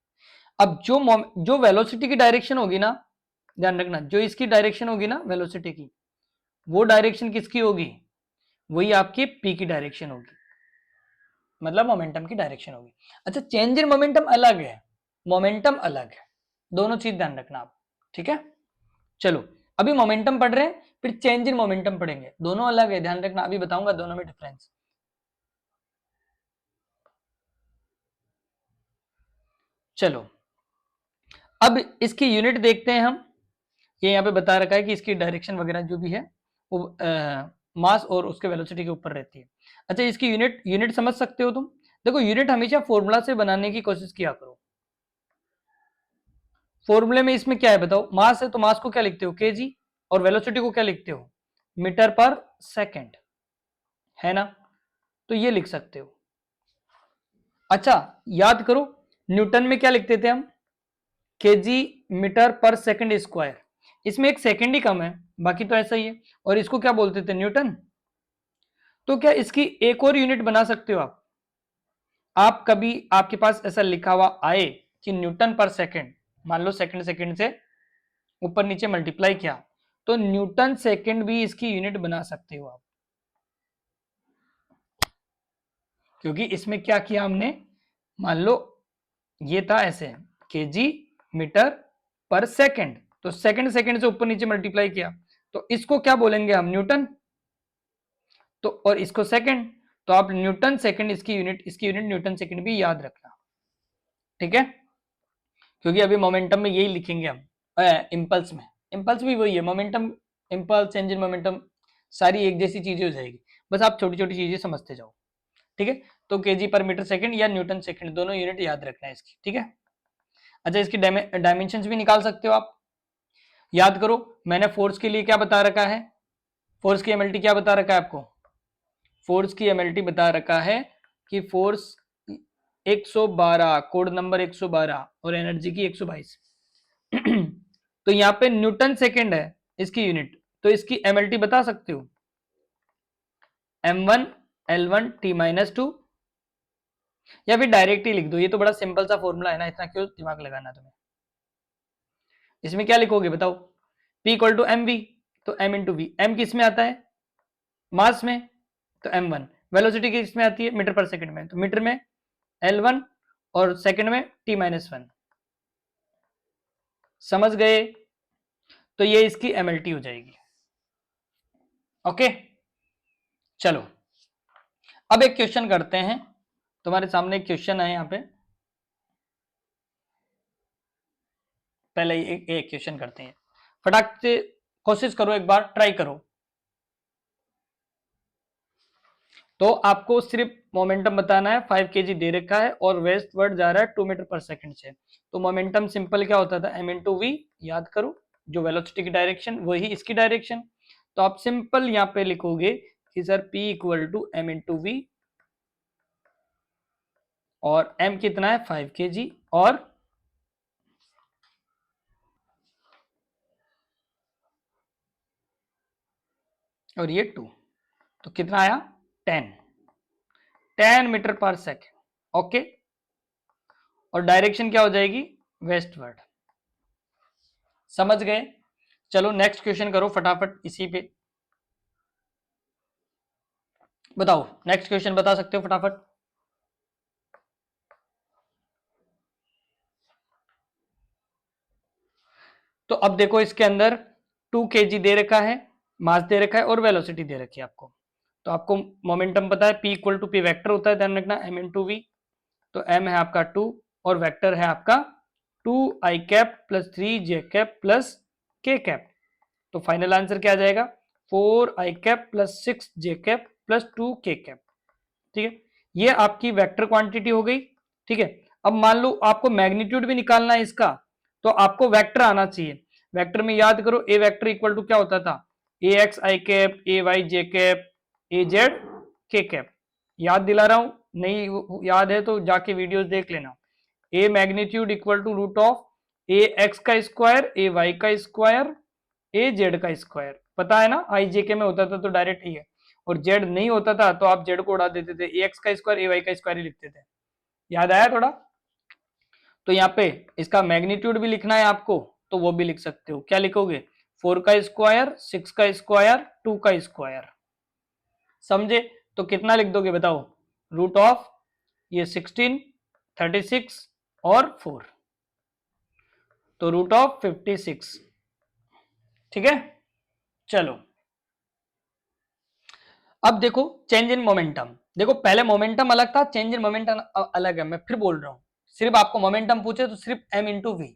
अब जो वेलोसिटी की डायरेक्शन होगी ना, ध्यान रखना, जो इसकी डायरेक्शन होगी ना वेलोसिटी की, वो डायरेक्शन किसकी होगी, वही आपकी P की डायरेक्शन होगी, मतलब मोमेंटम की डायरेक्शन होगी। अच्छा, चेंज इन मोमेंटम अलग है, मोमेंटम अलग है, दोनों चीज ध्यान रखना आप, ठीक है। चलो, अभी मोमेंटम पढ़ रहे हैं, फिर चेंज इन मोमेंटम पढ़ेंगे, दोनों अलग है, ध्यान रखना, अभी बताऊंगा दोनों में डिफरेंस। चलो, अब इसकी यूनिट देखते हैं हम, ये यहाँ पे बता रखा है कि इसकी डायरेक्शन वगैरह जो भी है वो मास और उसके वेलोसिटी के ऊपर रहती है। अच्छा, इसकी यूनिट यूनिट समझ सकते हो तुम, देखो यूनिट हमेशा फॉर्मूला से बनाने की कोशिश किया करो। फॉर्मूले में इसमें क्या है बताओ, मास है तो मास को क्या लिखते हो, केजी, और वेलोसिटी को क्या लिखते हो, मीटर पर सेकंड, है ना, तो ये लिख सकते हो। अच्छा, याद करो, न्यूटन में क्या लिखते थे हम, केजी मीटर पर सेकंड स्क्वायर, इसमें एक सेकंड ही कम है, बाकी तो ऐसा ही है, और इसको क्या बोलते थे, न्यूटन। तो क्या इसकी एक और यूनिट बना सकते हो आप कभी आपके पास ऐसा लिखा हुआ आए कि न्यूटन पर सेकंड, मान लो सेकंड सेकंड से ऊपर नीचे मल्टीप्लाई किया, तो न्यूटन सेकंड भी इसकी यूनिट बना सकते हो आप, क्योंकि इसमें क्या किया हमने, मान लो ये था ऐसे, केजी मीटर पर सेकंड, तो सेकंड सेकंड से ऊपर नीचे मल्टीप्लाई किया, तो इसको क्या बोलेंगे हम, न्यूटन, तो और इसको सेकंड, तो आप न्यूटन सेकंड इसकी यूनिट न्यूटन सेकंड भी याद रखना, ठीक है। क्योंकि अभी मोमेंटम में यही लिखेंगे हम, इंपल्स में, इंपल्स भी वही है, momentum, impulse, change in momentum, सारी एक जैसी चीजें हो जाएगी, बस आप छोटी छोटी चीजें समझते जाओ, ठीक है। तो केजी पर मीटर सेकंड या न्यूटन सेकंड, दोनों यूनिट याद रखना है इसकी, ठीक है। अच्छा, इसकी डायमेंशंस भी निकाल सकते हो आप, याद करो, मैंने फोर्स के लिए क्या बता रखा है, फोर्स की एमएलटी क्या बता रखा है आपको, फोर्स की एमएलटी बता रखा है कि फोर्स 112, कोड नंबर 112, और एनर्जी की 122। तो यहाँ पे न्यूटन सेकंड है इसकी यूनिट, तो इसकी एमएलटी बता सकते हो, m1 l1 t-2 या फिर डायरेक्ट ही लिख दो, ये तो बड़ा सिंपल सा फॉर्मूला है ना, इतना क्यों दिमाग लगाना तुम्हें। इसमें क्या लिखोगे बताओ, P equal to M V, तो m इंटू वी, एम किस में आता है, मास में, तो m1, वेलोसिटी किस में आती है, मीटर पर सेकंड में, तो मीटर में L1 और सेकंड में t-1। समझ गए, तो ये इसकी MLT हो जाएगी। ओके चलो अब एक क्वेश्चन करते हैं, तुम्हारे सामने एक क्वेश्चन है यहाँ पे, पहले एक क्वेश्चन करते हैं, फटाक से कोशिश करो, एक बार ट्राई करो। तो आपको सिर्फ मोमेंटम बताना है, 5 kg दे रखा है और वेस्टवर्ड जा रहा है 2 मीटर पर सेकंड से। तो मोमेंटम सिंपल क्या होता था, m इंटू वी, याद करो, जो वेलोसिटी की डायरेक्शन वही इसकी डायरेक्शन। तो आप सिंपल यहाँ पे लिखोगे कि sir P equal to m into V, और m कितना है 5 kg, और ये 2, तो कितना आया 10 मीटर पर सेकेंड। ओके, और डायरेक्शन क्या हो जाएगी, वेस्टवर्ड। समझ गए, चलो नेक्स्ट क्वेश्चन करो फटाफट इसी पे, बताओ नेक्स्ट क्वेश्चन बता सकते हो फटाफट। तो अब देखो इसके अंदर 2 kg दे रखा है, मास दे रखा है और वेलोसिटी दे रखी है आपको। तो आपको मोमेंटम पता है P equal to P vector होता है, ध्यान रखना, m इंटू वी। तो m है आपका 2 और वेक्टर है आपका 2i cap plus 3j cap plus k cap. तो फाइनल आंसर क्या आ जाएगा, 4i cap plus 6j cap plus 2k cap. ठीक है, ये आपकी वेक्टर क्वांटिटी हो गई। ठीक है, अब मान लो आपको मैग्नीट्यूड भी निकालना है इसका, तो आपको वेक्टर आना चाहिए। वेक्टर में याद करो, ए वेक्टर इक्वल टू क्या होता था, ए एक्स आई कैप, ए वाई जे कैप, ए जेड के कैप। याद दिला रहा हूं, नहीं याद है तो जाके वीडियोस देख लेना। A magnitude equal to root of A X का स्क्वायर, ए वाई का स्क्वायर, ए जेड का स्क्वायर। पता है ना, आई जे के में होता था तो डायरेक्ट ही है, और जेड नहीं होता था तो आप जेड को उड़ा देते थे, ए एक्स का स्क्वायर ए वाई का स्क्वायर ही लिखते थे। याद आया थोड़ा, तो यहाँ पे इसका मैग्नीट्यूड भी लिखना है आपको, तो वो भी लिख सकते हो। क्या लिखोगे, 4 का स्क्वायर, 6 का स्क्वायर, 2 का स्क्वायर। समझे, तो कितना लिख दोगे बताओ, रूट ऑफ ये 16, 36 और 4, तो रूट ऑफ 56। ठीक है, चलो अब देखो चेंज इन मोमेंटम। देखो पहले मोमेंटम अलग था, चेंज इन मोमेंटम अलग है। मैं फिर बोल रहा हूं, सिर्फ आपको मोमेंटम पूछे तो सिर्फ m इंटू वी,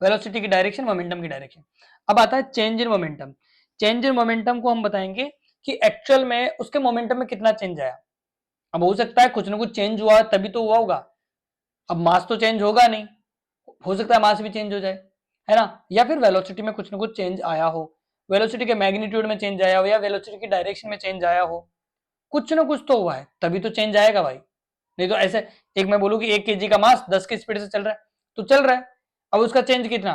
वेलोसिटी की डायरेक्शन, मोमेंटम की डायरेक्शन। अब आता है change in momentum. Change in momentum को हम बताएंगे कि एक्चुअल में उसके मोमेंटम में कितना चेंज आया। अब हो सकता है कुछ ना कुछ चेंज हुआ तभी तो हुआ होगा, अब मास तो चेंज होगा नहीं, हो सकता है मास भी चेंज हो जाए, है ना, या फिर वेलोसिटी में कुछ ना कुछ चेंज आया हो, वेलोसिटी के मैग्नीट्यूड में चेंज आया हो, या वेलोसिटी की डायरेक्शन में चेंज आया हो, कुछ ना कुछ तो हुआ है तभी तो चेंज आएगा भाई। नहीं तो ऐसे एक मैं बोलूं कि 1 kg का मास 10 की स्पीड से चल रहा है तो चल रहा है, अब उसका चेंज कितना,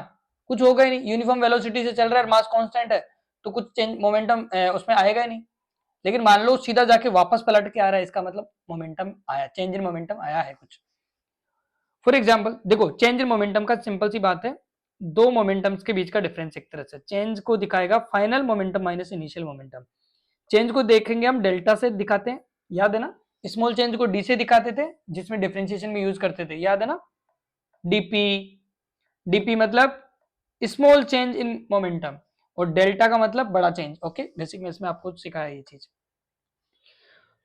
कुछ होगा ही नहीं, यूनिफॉर्म वेलोसिटी से चल रहा है, मास कांस्टेंट है, तो कुछ चेंज मोमेंटम उसमें आएगा ही नहीं। लेकिन मान लो सीधा जाके वापस पलट के आ रहा है, इसका मतलब मोमेंटम आया, चेंज इन मोमेंटम आया है कुछ। फॉर एग्जाम्पल देखो, चेंज इन मोमेंटम का सिंपल सी बात है, दो मोमेंटम्स के बीच का डिफरेंस एक तरह से चेंज को दिखाएगा final momentum minus initial momentum. Change को देखेंगे हम डेल्टा से दिखाते हैं, याद है ना, स्मॉल चेंज को डी से दिखाते थे जिसमें डिफरेंशिएशन में यूज करते थे, याद है ना, डीपी। डीपी मतलब स्मॉल चेंज इन मोमेंटम, और डेल्टा का मतलब बड़ा चेंज। ओके, बेसिक में इसमें आपको सिखाया ये चीज।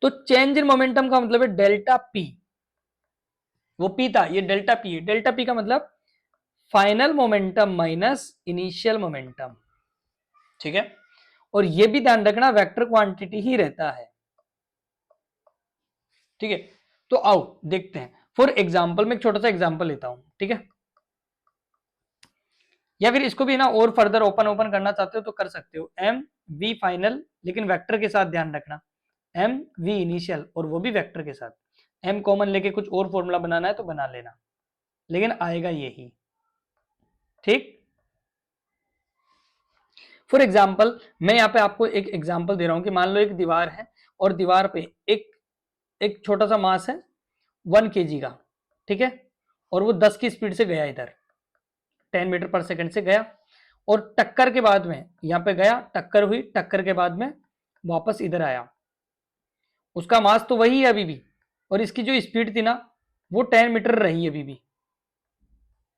तो चेंज इन मोमेंटम का मतलब है डेल्टा पी, वो पी था, ये डेल्टा पी है। डेल्टा पी का मतलब final momentum minus initial momentum. ठीक है, और ये भी ध्यान रखना वेक्टर क्वांटिटी ही रहता है। ठीक है, तो आओ देखते हैं। फॉर एग्जाम्पल मैं एक छोटा सा एग्जाम्पल लेता हूं, ठीक है, या फिर इसको भी ना और फर्दर ओपन ओपन करना चाहते हो तो कर सकते हो, एम वी फाइनल, लेकिन वेक्टर के साथ, ध्यान रखना, एम वी इनिशियल और वो भी वेक्टर के साथ। एम कॉमन लेके कुछ और फॉर्मूला बनाना है तो बना लेना, लेकिन आएगा यही। ठीक, फॉर एग्जाम्पल मैं यहाँ पे आपको एक एग्जाम्पल दे रहा हूं कि मान लो एक दीवार है और दीवार पे एक एक छोटा सा मास है 1 kg का, ठीक है, और वो 10 की स्पीड से गया इधर, 10 मीटर पर सेकंड से गया, और टक्कर के बाद में यहां पे गया, टक्कर हुई, टक्कर के बाद में वापस इधर आया, उसका मास तो वही है अभी भी, और इसकी जो स्पीड थी ना वो 10 मीटर रही अभी भी,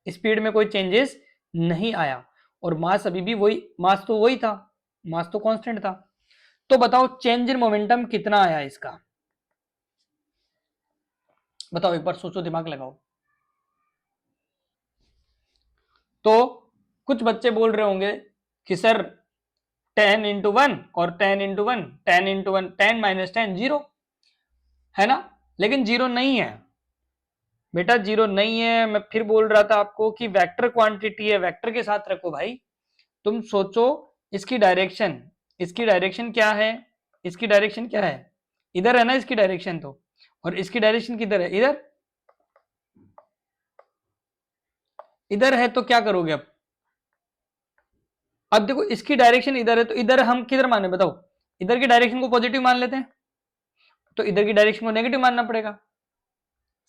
स्पीड में कोई चेंजेस नहीं आया, और मास अभी भी वही, मास तो वही था, मास तो कांस्टेंट था। तो बताओ चेंज इन मोमेंटम कितना आया इसका, बताओ एक बार सोचो, दिमाग लगाओ। तो कुछ बच्चे बोल रहे होंगे कि सर 10 × 1 और 10 × 1, 10 × 1, 10 - 10 0, है ना, लेकिन जीरो नहीं है बेटा, जीरो नहीं है। मैं फिर बोल रहा था आपको कि वेक्टर क्वांटिटी है, वेक्टर के साथ रखो भाई। तुम सोचो इसकी डायरेक्शन, इसकी डायरेक्शन क्या है, इसकी डायरेक्शन क्या है, इधर है ना इसकी डायरेक्शन तो, और इसकी डायरेक्शन किधर है, इधर, इधर है, तो क्या करोगे अब देखो इसकी डायरेक्शन इधर है, तो इधर हम किधर माने बताओ, इधर की डायरेक्शन को पॉजिटिव मान लेते हैं, तो इधर की डायरेक्शन को नेगेटिव मानना पड़ेगा,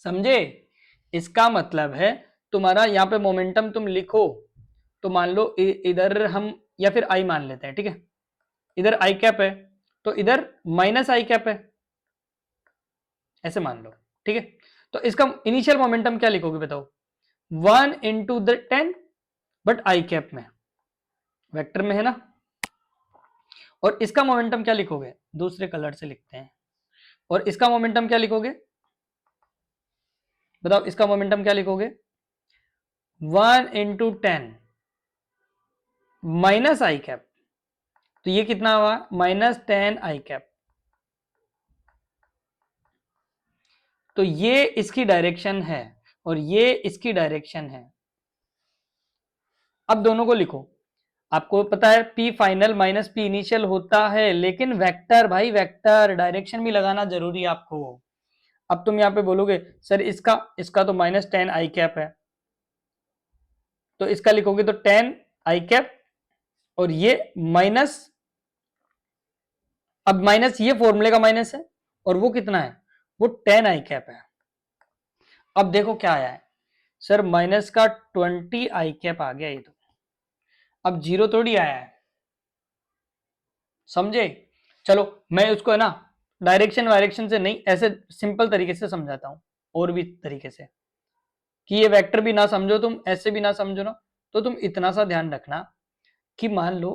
समझे। इसका मतलब है तुम्हारा यहाँ पे मोमेंटम तुम लिखो तो मान लो इधर हम या फिर आई मान लेते हैं, ठीक है, इधर आई कैप है तो इधर माइनस आई कैप है, ऐसे मान लो, ठीक है। तो इसका इनिशियल मोमेंटम क्या लिखोगे बताओ, 1 × 10, बट आई कैप में, वेक्टर में है ना, और इसका मोमेंटम क्या लिखोगे, दूसरे कलर से लिखते हैं, और इसका मोमेंटम क्या लिखोगे बताओ, इसका मोमेंटम क्या लिखोगे, 1 × 10 माइनस आई कैप, तो ये कितना हुआ, -10 आई कैप, तो ये इसकी डायरेक्शन है और ये इसकी डायरेक्शन है। अब दोनों को लिखो, आपको पता है P final minus P initial होता है, लेकिन वेक्टर भाई, वेक्टर डायरेक्शन भी लगाना जरूरी है आपको। अब तुम यहां पे बोलोगे सर इसका इसका तो -10 आई कैप है, तो इसका लिखोगे तो 10 आई कैप, और ये माइनस, अब माइनस ये फॉर्मूले का माइनस है, और वो कितना है, वो 10 आई कैप है। अब देखो क्या आया है सर, माइनस का 20 आई कैप आ गया ये तो, अब जीरो थोड़ी आया है, समझे। चलो मैं उसको है ना डायरेक्शन वायरेक्शन से नहीं, ऐसे सिंपल तरीके से समझाता हूं, और भी तरीके से, कि ये वेक्टर भी ना समझो तुम, ऐसे भी ना समझो ना, तो तुम इतना सा ध्यान रखना कि मान लो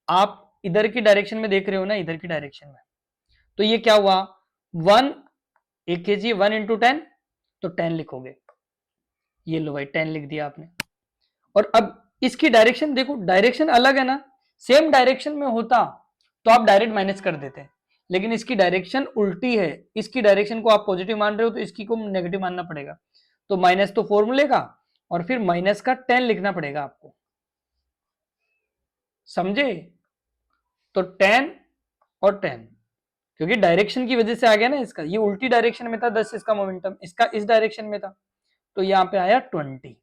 आप इधर की डायरेक्शन में देख रहे हो ना, इधर की डायरेक्शन में, तो ये क्या हुआ, 1 kg 1 × 10, तो 10 लिखोगे, ये लो भाई 10 लिख दिया आपने। और अब इसकी डायरेक्शन देखो, डायरेक्शन अलग है ना, सेम डायरेक्शन में होता तो आप डायरेक्ट माइनस कर देते, लेकिन इसकी डायरेक्शन उल्टी है, इसकी डायरेक्शन को आप पॉजिटिव मान रहे हो तो इसकी को नेगेटिव मानना पड़ेगा, तो माइनस तो फॉर्मूले का, और फिर माइनस का 10 लिखना पड़ेगा आपको, समझे। तो 10 और 10, क्योंकि डायरेक्शन की वजह से आ गया ना इसका, ये उल्टी डायरेक्शन में था 10, इसका मोमेंटम इसका इस डायरेक्शन में था, तो यहां पे आया 20।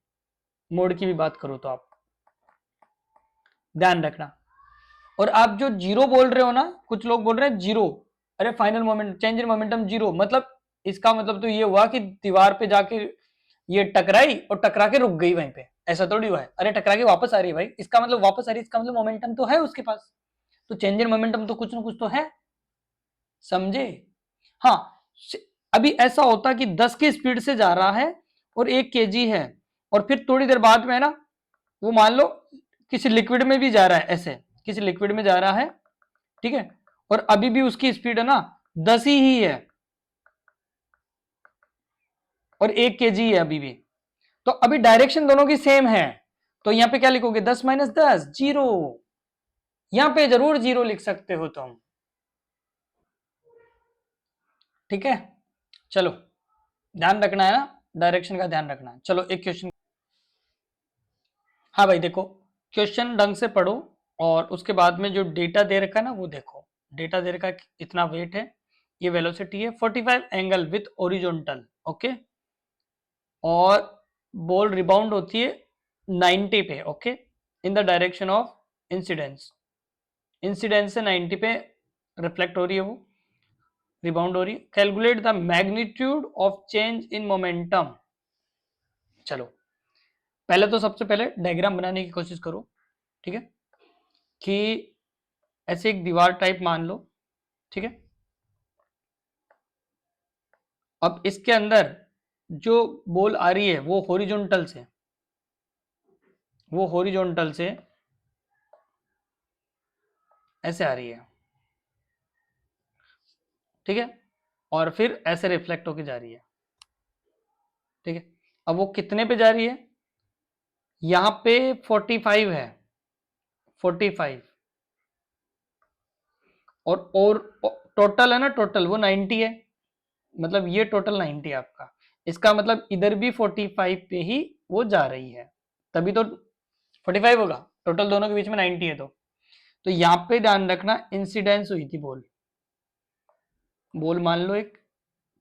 मोड की भी बात करो तो आप ध्यान रखना। और आप जो जीरो बोल रहे हो ना, कुछ लोग बोल रहे हैं जीरो, अरे final moment change in momentum zero, मतलब इसका मतलब तो ये हुआ कि दीवार पे जाके ये टकराई और टकरा के रुक गई वहीं पे, ऐसा थोड़ी हुआ है, अरे टकरा के वापस आ रही है भाई, इसका मतलब वापस आ रही है, इसका मतलब मोमेंटम तो है उसके पास, तो चेंज इन मोमेंटम तो कुछ ना कुछ तो है, समझे। हाँ, अभी ऐसा होता कि 10 की स्पीड से जा रहा है और 1 kg है, और फिर थोड़ी देर बाद में है ना, वो मान लो किसी लिक्विड में भी जा रहा है, ऐसे किसी लिक्विड में जा रहा है, ठीक है, और अभी भी उसकी स्पीड है ना 10 ही है, और 1 kg है अभी भी, तो अभी डायरेक्शन दोनों की सेम है, तो यहां पे क्या लिखोगे, 10 - 10 जीरो, यहां पे जरूर जीरो लिख सकते हो तुम, ठीक है। चलो ध्यान रखना है ना, डायरेक्शन का ध्यान रखना है। चलो एक क्वेश्चन, हाँ भाई देखो, क्वेश्चन ढंग से पढ़ो, और उसके बाद में जो डेटा दे रखा है ना वो देखो, डेटा दे रखा है इतना वेट है, ये वेलोसिटी है 45 एंगल विथ ओरिजोनटल, ओके, और बॉल रिबाउंड होती है 90 पे, okay, in the direction of incidence, incidence से 90 पे रिफ्लेक्ट हो रही है वो, रिबाउंड हो रही है। Calculate the magnitude of change in momentum. चलो पहले तो सबसे पहले डायग्राम बनाने की कोशिश करो, ठीक है, कि ऐसे एक दीवार टाइप मान लो, ठीक है। अब इसके अंदर जो बॉल आ रही है वो हॉरिजॉन्टल से ऐसे आ रही है, ठीक है, और फिर ऐसे रिफ्लेक्ट होके जा रही है, ठीक है। अब वो कितने पे जा रही है, यहां पे 45 है, 45, और टोटल है ना, टोटल वो 90 है, मतलब ये टोटल 90 है आपका। इसका मतलब इधर भी 45 पे ही वो जा रही है, तभी तो 45 होगा, टोटल दोनों के बीच में 90 है। तो यहाँ पे ध्यान रखना, इंसिडेंस हुई थी बॉल, बॉल मान लो एक,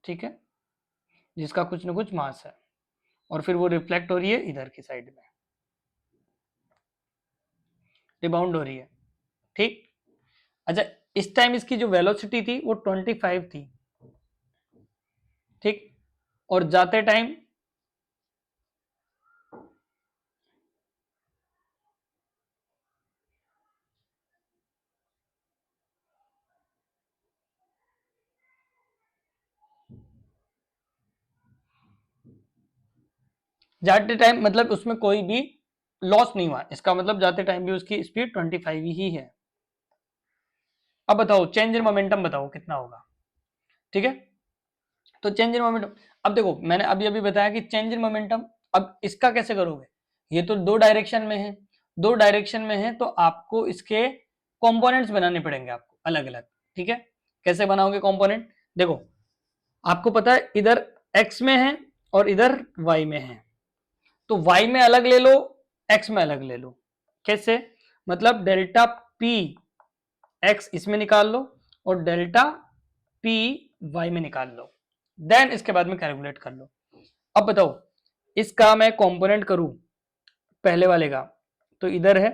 ठीक है, जिसका कुछ ना कुछ मास है, और फिर वो रिफ्लेक्ट हो रही है इधर की साइड में, रिबाउंड हो रही है, ठीक। अच्छा, इस टाइम इसकी जो वेलोसिटी थी वो 25 थी, ठीक, और जाते टाइम मतलब उसमें कोई भी लॉस नहीं हुआ, इसका मतलब जाते टाइम भी उसकी स्पीड 25 ही है। अब बताओ चेंज इन मोमेंटम बताओ कितना होगा, ठीक है। तो चेंज इन मोमेंटम, अब देखो मैंने अभी अभी बताया कि चेंज इन मोमेंटम, अब इसका कैसे करोगे, ये तो दो डायरेक्शन में है, दो डायरेक्शन में है, तो आपको इसके कंपोनेंट्स बनाने पड़ेंगे आपको अलग अलग, ठीक है। कैसे बनाओगे कंपोनेंट, देखो आपको पता है इधर x में है और इधर y में है, तो y में अलग ले लो, x में अलग ले लो। कैसे, मतलब डेल्टा p x इसमें निकाल लो और डेल्टा p y में निकाल लो, देन इसके बाद में कैलकुलेट कर लो। अब बताओ इसका मैं कंपोनेंट करूं पहले वाले का, तो इधर है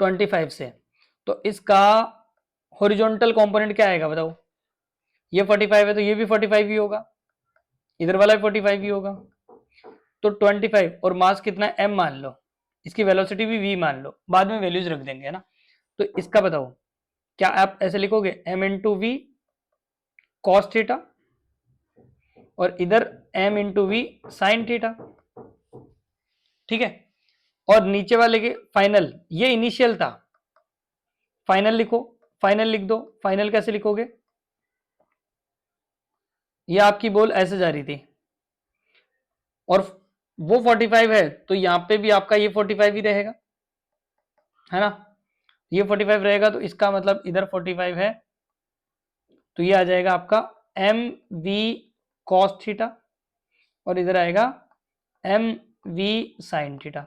25 से, तो इसका हॉरिजॉन्टल कंपोनेंट क्या आएगा बताओ, ये 45 है तो ये भी 45 ही होगा, इधर वाला भी 45 ही होगा, तो 25 और मास कितना है m मान लो, इसकी वेलोसिटी भी v मान लो, बाद में वैल्यूज रख देंगे, है ना। तो इसका बताओ, क्या आप ऐसे लिखोगे m into V cos theta, और इधर m into V sine theta, ठीक है। और नीचे वाले के फाइनल, ये इनिशियल था, फाइनल लिखो, फाइनल लिख दो। फाइनल कैसे लिखोगे, ये आपकी बॉल ऐसे जा रही थी और वो 45 है, तो यहां पे भी आपका ये 45 ही रहेगा, है ना। ये 45 रहेगा, तो इसका मतलब इधर 45 है, तो ये आ जाएगा आपका एम वी कॉस थीटा, और इधर आएगा एम वी साइन थीटा।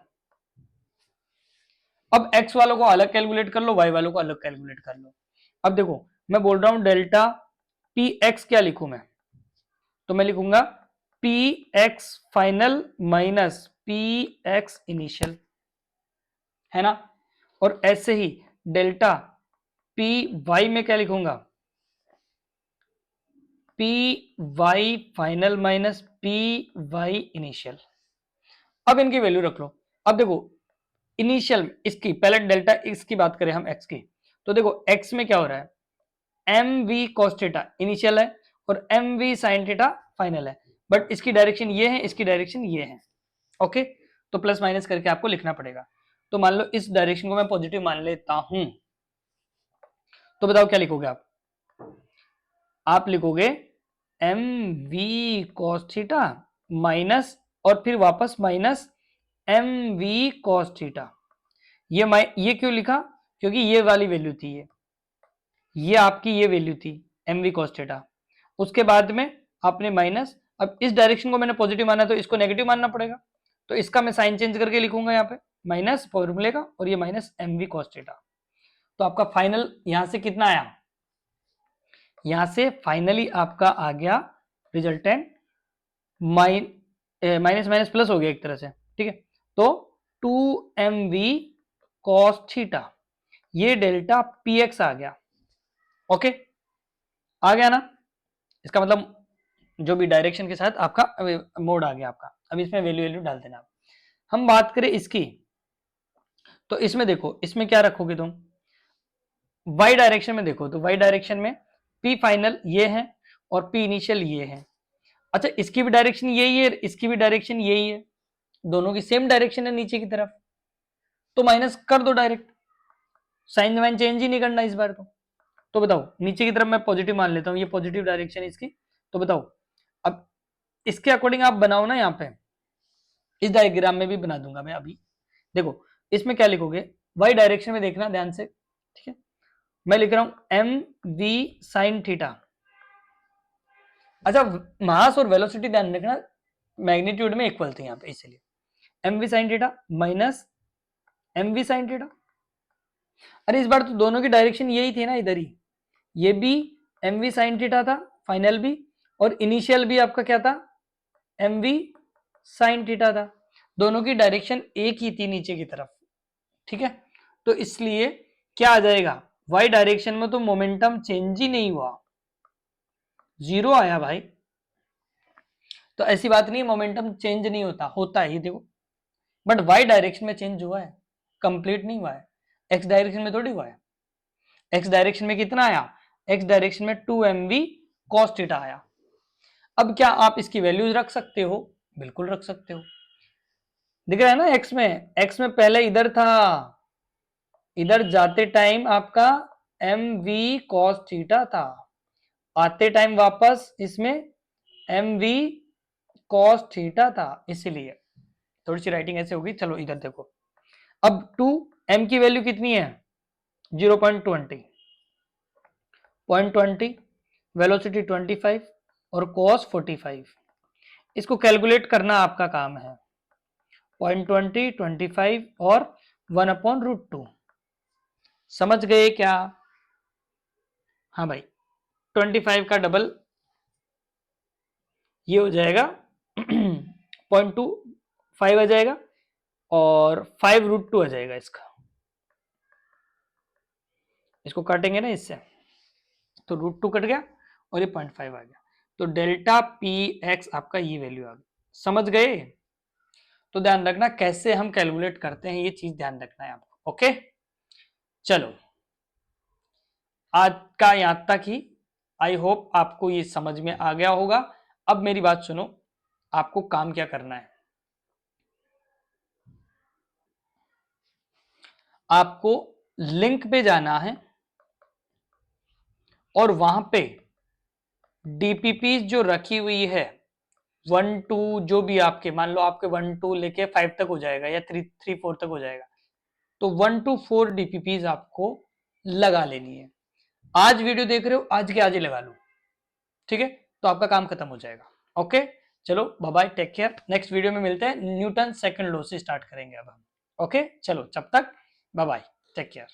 अब x वालों को अलग कैलकुलेट कर लो, y वालों को अलग कैलकुलेट कर लो। अब देखो मैं बोल रहा हूं डेल्टा पी एक्स, क्या लिखूं मैं, तो मैं लिखूंगा P x final minus P x initial, है ना। और ऐसे ही डेल्टा पी वाई में क्या लिखूंगा, P Y final minus P Y initial. अब इनकी वैल्यू रख लो। अब देखो इनिशियल इसकी, पहले डेल्टा इसकी बात करें हम एक्स की, तो देखो एक्स में क्या हो रहा है, एम वी कॉस्टेटा इनिशियल है और M V sine theta final है, बट इसकी डायरेक्शन ये है, इसकी डायरेक्शन ये है, ओके। तो प्लस माइनस करके आपको लिखना पड़ेगा। तो मान लो इस डायरेक्शन को मैं पॉजिटिव मान लेता हूं, तो बताओ क्या लिखोगे आप लिखोगे M V cos theta minus, और फिर वापस minus M V cos theta. ये क्यों लिखा, क्योंकि ये वाली वैल्यू थी, ये आपकी ये वैल्यू थी एम वी कॉस थीटा, उसके बाद में आपने माइनस, अब इस डायरेक्शन को मैंने पॉजिटिव माना तो इसको नेगेटिव मानना पड़ेगा, तो इसका मैं साइन चेंज करके लिखूंगा यहाँ पे माइनस फॉर्मूले का, और ये minus M V cos theta. तो आपका फाइनल यहां से कितना आया, यहां से फाइनली आपका आ गया रिजल्टेंट माइनस माइनस प्लस हो गया एक तरह से, ठीक है। तो 2mv cos थीटा, ये डेल्टा px आ गया, ओके। आ गया ना, इसका मतलब जो भी डायरेक्शन के साथ आपका मोड आ गया आपका। अब इसमें वैल्यू डाल देना आप। हम बात करें इसकी, तो इसमें देखो, इसमें क्या रखोगे तुम, वाई डायरेक्शन में देखो, तो वाई डायरेक्शन में पी फाइनल ये है और पी इनिशियल ये है। अच्छा, इसकी भी डायरेक्शन यही है, इसकी भी डायरेक्शन यही है, दोनों की सेम डायरेक्शन है नीचे की तरफ, तो माइनस कर दो डायरेक्ट, साइन वाइन चेंज ही नहीं करना इस बार तो बताओ, नीचे की तरफ मैं पॉजिटिव मान लेता हूं, ये पॉजिटिव डायरेक्शन है इसकी, तो बताओ अब इसके अकॉर्डिंग आप बनाओ ना, यहाँ पे इस डायग्राम में भी बना दूंगा मैं अभी। देखो इसमें क्या लिखोगे, वाई डायरेक्शन में देखना ध्यान से, ठीक है, मैं लिख रहा हूं एम वी साइन थीटा। अच्छा, मास और वेलोसिटी ध्यान रखना मैग्नीट्यूड में इक्वल थे यहाँ पे, इसलिए M V sine theta minus M V sine theta. अरे इस बार तो दोनों की डायरेक्शन यही थी ना, इधर ही, ये भी एम वी साइन थीटा था फाइनल भी, और इनिशियल भी आपका क्या था, एम वी साइन थीटा था, दोनों की डायरेक्शन एक ही थी नीचे की तरफ, ठीक है। तो इसलिए क्या आ जाएगा, वाई डायरेक्शन में तो मोमेंटम चेंज ही नहीं हुआ, जीरो आया भाई। तो ऐसी बात नहीं है मोमेंटम चेंज नहीं होता, होता है, ये देखो, बट वाई डायरेक्शन में चेंज हुआ है, कंप्लीट नहीं हुआ है, एक्स डायरेक्शन में थोड़ी हुआ है। एक्स डायरेक्शन में कितना आया, एक्स डायरेक्शन में 2mv cos थीटा आया। अब क्या आप इसकी वैल्यूज रख सकते हो, बिल्कुल रख सकते हो, दिख रहा है ना, एक्स में पहले इधर था, इधर जाते टाइम आपका mv cos थीटा था, आते टाइम वापस इसमें mv cos थीटा था, इसीलिए थोड़ी सी राइटिंग ऐसे होगी। चलो इधर देखो, अब 2m की वैल्यू कितनी है, 0.20, 0.20, वेलोसिटी 25 और cos 45, इसको कैलकुलेट करना आपका काम है, 0.20, 25 और 1/√2, समझ गए क्या। हाँ भाई, 25 का डबल ये हो जाएगा 0.25 आ जाएगा और 5√2 आ जाएगा इसका, इसको काटेंगे ना इससे, तो √2 कट गया और ये 0.5 आ गया, तो डेल्टा पी एक्स आपका ये वैल्यू आ गई, समझ गए। तो ध्यान रखना कैसे हम कैलकुलेट करते हैं, ये चीज ध्यान रखना है आपको, ओके। चलो आज का यहां तक ही, आई होप आपको ये समझ में आ गया होगा। अब मेरी बात सुनो, आपको काम क्या करना है, आपको लिंक पे जाना है और वहां पे डीपीपी जो रखी हुई है 1-2 जो भी आपके, मान लो आपके 1-2 लेके 5 तक हो जाएगा या 3-4 तक हो जाएगा, तो 1 to 4 डीपीपीज आपको लगा लेनी है। आज वीडियो देख रहे हो, आज के आज ही लगा लो, ठीक है, तो आपका काम खत्म हो जाएगा, ओके। चलो bye bye, take care, next video में मिलते हैं, न्यूटन सेकंड लॉ से स्टार्ट करेंगे अब हम, ओके। चलो जब तक बाय बाय, टेक केयर।